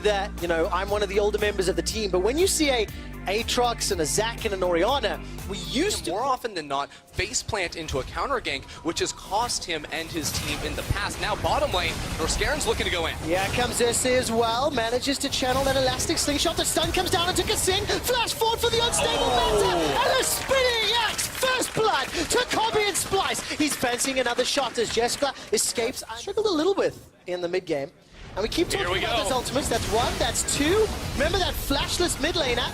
that, you know, I'm one of the older members of the team, but when you see a Aatrox and a Zac and an Orianna, we used to more often than not face plant into a counter gank, which has cost him and his team in the past. Now bottom lane, Norscaren's looking to go in. Yeah, comes Ursa as well, manages to channel that elastic slingshot. The stun comes down into Kasing, flash forward for the unstable Manta, and a spinning axe, first blood to Kobe and Splyce. He's fancying another shot as Jessica escapes. I struggled a little bit in the mid game. And we keep talking about those ultimates. That's one, that's two. Remember that flashless mid laner?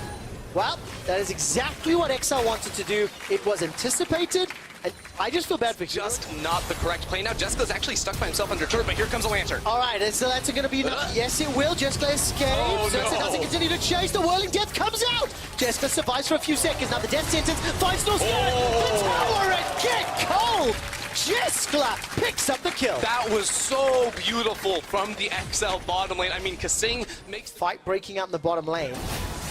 Well, that is exactly what Excel wanted to do. It was anticipated, and I just feel bad for just not the correct play. Now Jessica's actually stuck by himself under turret, but here comes a lantern. All right, is the lantern going to be enough? Yes, it will. Jessica escapes. Oh, no. Jessica doesn't continue to chase. The whirling death comes out. Jessica survives for a few seconds. Now the death sentence finds Norscaren. The tower and get cold. Jessica picks up the kill. That was so beautiful from the XL bottom lane. I mean, Kasing makes fight breaking out in the bottom lane.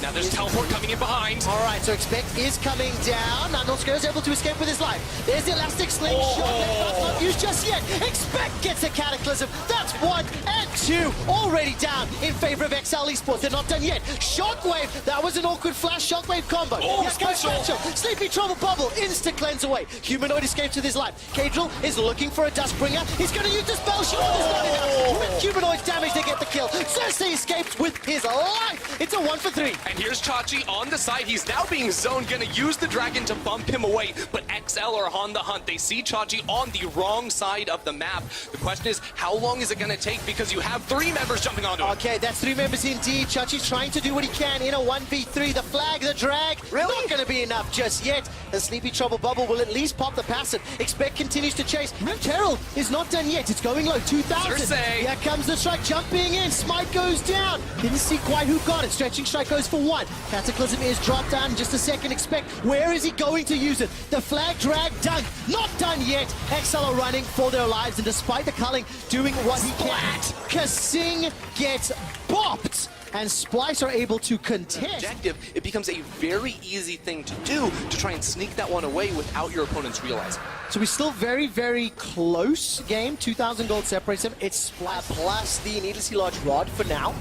Now there's teleport coming in behind. All right, so Expect is coming down. Now Norscaren is able to escape with his life. There's the elastic slingshot. That's not used just yet. Expect gets a cataclysm. That's one and two. Already down in favor of Excel Esports. They're not done yet. Shockwave. That was an awkward flash shockwave combo. Oh, special. Sleepy Trouble Bubble. Insta cleanse away. Humanoid escapes with his life. Kadriel is looking for a Duskbringer. He's going to use the spell shield. With Humanoid's damage, they get the kill. Cersei escapes with his life. It's a 1 for 3. And here's Chachi on the side. He's now being zoned, gonna use the dragon to bump him away. But XL are on the hunt. They see Chachi on the wrong side of the map. The question is, how long is it gonna take? Because you have 3 members jumping onto him. Okay, that's 3 members indeed. Chachi's trying to do what he can in a 1v3. The flag, the drag, not gonna be enough just yet. The Sleepy Trouble Bubble will at least pop the passive. Expect continues to chase. Terrell is not done yet. It's going low, 2,000. Cersei. Here comes the strike, jumping in. Smite goes down. Didn't see quite who got it. Stretching strike goes for 1. Cataclysm is dropped down in just a second. Expect, where is he going to use it? The flag drag dunk, not done yet. XL are running for their lives, and despite the culling doing what he can, Kasing gets bopped, and Splyce are able to contest. Objective, it becomes a very easy thing to do to try and sneak that one away without your opponents realizing. So we're still very, very close game. 2,000 gold separates them. It's Splat plus the needlessly large rod for now.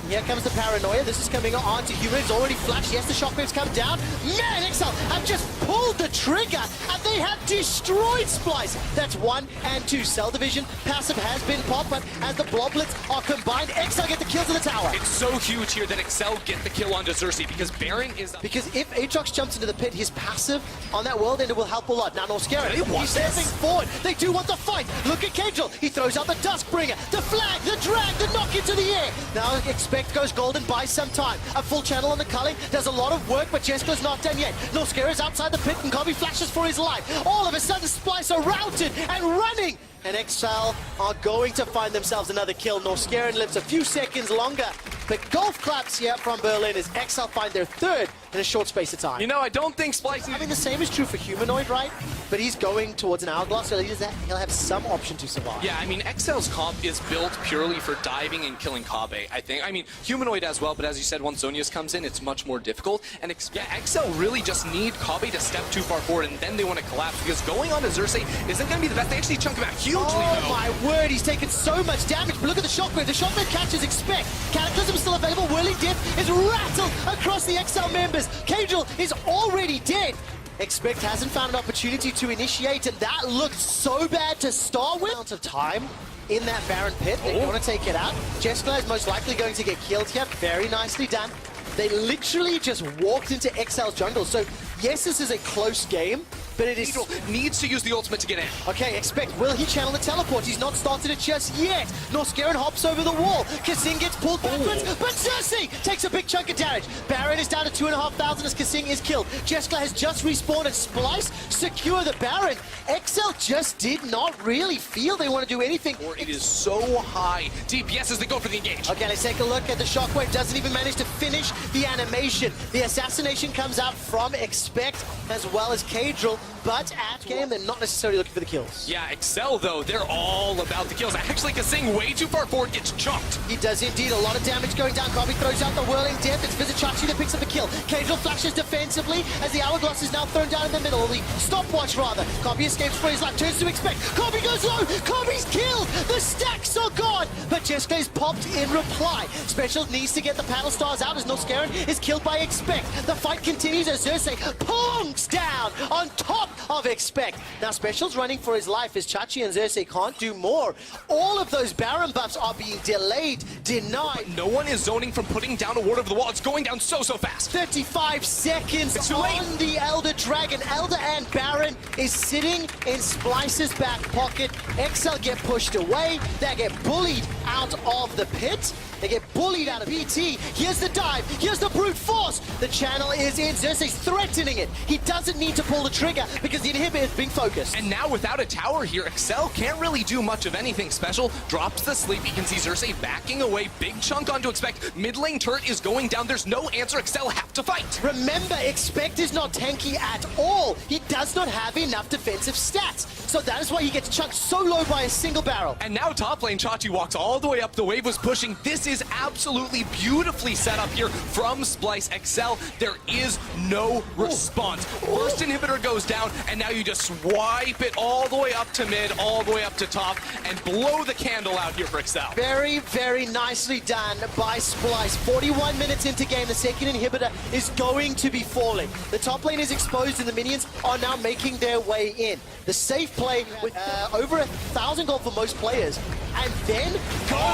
Here comes the paranoia. This is coming on to Human. It's already flashed. Yes, the shockwaves come down. Man, XL have just pulled the trigger, and they have destroyed Splyce. That's 1 and 2. Cell division passive has been popped, but as the bloblets are combined, XL get the kills in the tower. It's so huge here that Excel get the kill onto Cersei because Baron is... Because if Aatrox jumps into the pit, his passive on that world ender will help a lot. Now Norscaren, he's stepping forward. They do want the fight. Look at Kadriel. He throws out the Duskbringer, the flag, the drag, the knock into the air. Now Expect goes golden, buys some time. A full channel on the culling does a lot of work, but Jessica's not done yet. Norscaren is outside the pit, and Kobe flashes for his life. All of a sudden, Splyce are routed and running. And XL are going to find themselves another kill. Norscaren lives a few seconds longer. But golf claps here from Berlin as XL find their 3rd in a short space of time. You know, I don't think Splyce... I mean, the same is true for Humanoid, right? But he's going towards an hourglass, so he'll have some option to survive. Yeah, I mean, XL's comp is built purely for diving and killing Kabe, I think. I mean, Humanoid as well, but as you said, once Zonius comes in, it's much more difficult. And yeah, XL really just need Kabe to step too far forward, and then they want to collapse, because going on to Cersei isn't going to be the best. They actually chunk him out hugely, oh my word, he's taken so much damage. But look at the shockwave. The shockwave catches Expect. Cataclysm is still available. Whirling Death is rattled across the XL members. Kadriel is already dead. Expect hasn't found an opportunity to initiate, and that looked so bad to start with. Amount of time in that Baron pit. They want to take it out. Jessica is most likely going to get killed here. Very nicely done. They literally just walked into XL's jungle. So yes, this is a close game, but it is... needs to use the ultimate to get in. Okay, Expect, will he channel the teleport? He's not started it just yet. Norscaren hops over the wall. Kasing gets pulled backwards, but Cersei takes a big chunk of damage. Baron is down to 2,500 as Kasing is killed. Jessica has just respawned and Splyce secure the Baron. XL just did not really feel they want to do anything. Or it is so high. DPS as they go for the engage. Okay, let's take a look at the shockwave. Doesn't even manage to finish the animation. The assassination comes out from Expect as well as Kadriel. but at game, they're not necessarily looking for the kills. Yeah, Excel though, they're all about the kills. Actually, Kasing way too far forward gets chunked. He does indeed. A lot of damage going down. Kobe throws out the whirling death. It's Vizichachi that picks up the kill. Casual flashes defensively as the hourglass is now thrown down in the middle. Or the stopwatch, rather. Kobe escapes for his life. Turns to expect. Kobe goes low. Kobe's killed. The stacks are gone. But Jeska is popped in reply. Special needs to get the panel stars out as Noskaran is killed by Expect. The fight continues as Xerxes plonks down on top of Expect. Now Special's running for his life as Chachi and Xerxes can't do more. All of those Baron buffs are being delayed, denied. No one is zoning from putting down a ward over the wall. It's going down so fast. 35 seconds on the Elder Dragon. Elder and Baron is sitting in Splyce's back pocket. Excel get pushed away. They get bullied out of the pit. They get bullied out of BT. Here's the dive. Here's the brute force. The channel is in. Xerxes threatening it. He doesn't need to pull the trigger because the inhibitor is being focused. And now without a tower here, Excel can't really do much of anything special. Drops the sleep. You can see Xerxes backing away. Big chunk onto Expect. Mid lane turret is going down. There's no answer. Excel have to fight. Remember, Expect is not tanky at all. He does not have enough defensive stats. So that is why he gets chucked so low by a single barrel. And now top lane, Chachi walks all the way up. The wave was pushing. This is absolutely beautifully set up here from Splyce. Excel, there is no response. First inhibitor goes down, and now you just swipe it all the way up to mid, all the way up to top, and blow the candle out here for Excel. Very, very nicely done by Splyce. 41 minutes into game, the second inhibitor is going to be falling. The top lane is exposed, and the minions are now making their way in. The safe play with over 1,000 gold for most players. And then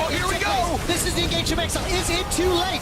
here we go! This is the engage from Excel. Is it too late?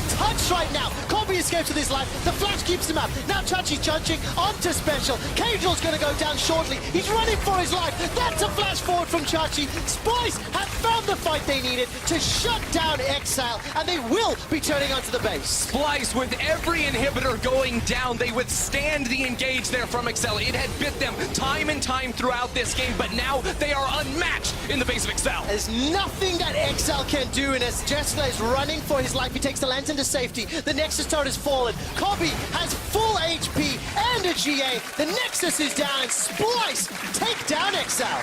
Touch right now. Kobe escapes with his life. The flash keeps him up. Now Chachi's charging onto Special. Cagel's going to go down shortly. He's running for his life. That's a flash forward from Chachi. Splyce have found the fight they needed to shut down Exile, and they will be turning onto the base. Splyce, with every inhibitor going down, they withstand the engage there from Excel. It had bit them time and time throughout this game, but now they are unmatched in the base of Excel. There's nothing that Excel can do, and as Jessler is running for his life, he takes the lantern to safety. The Nexus turret is fallen. Kobe has full HP and a GA. The Nexus is down, and Splyce take down Excel.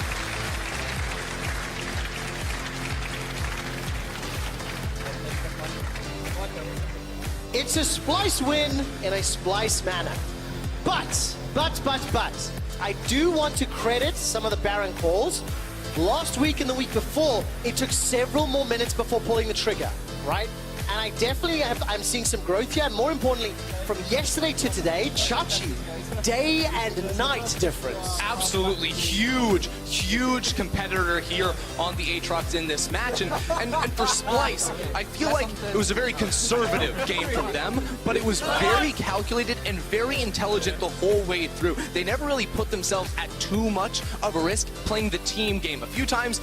It's a Splyce win in a Splyce manner. But, I do want to credit some of the Baron calls. Last week and the week before, it took several more minutes before pulling the trigger, right? And I definitely I'm seeing some growth here. And more importantly, from yesterday to today, Chachi, day and night difference. Absolutely huge competitor here on the Aatrox in this match. And for Splyce, I feel like it was a very conservative game from them, but it was very calculated and very intelligent the whole way through. They never really put themselves at too much of a risk playing the team game. A few times,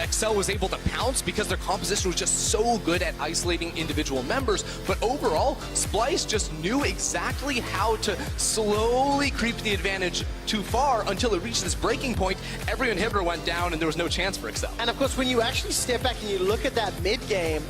Excel was able to pounce because their composition was just so good at isolating individual members, but overall, Splyce just knew exactly how to slowly creep the advantage too far until it reached this breaking point. Every inhibitor went down and there was no chance for Excel. And of course, when you actually step back and you look at that mid game,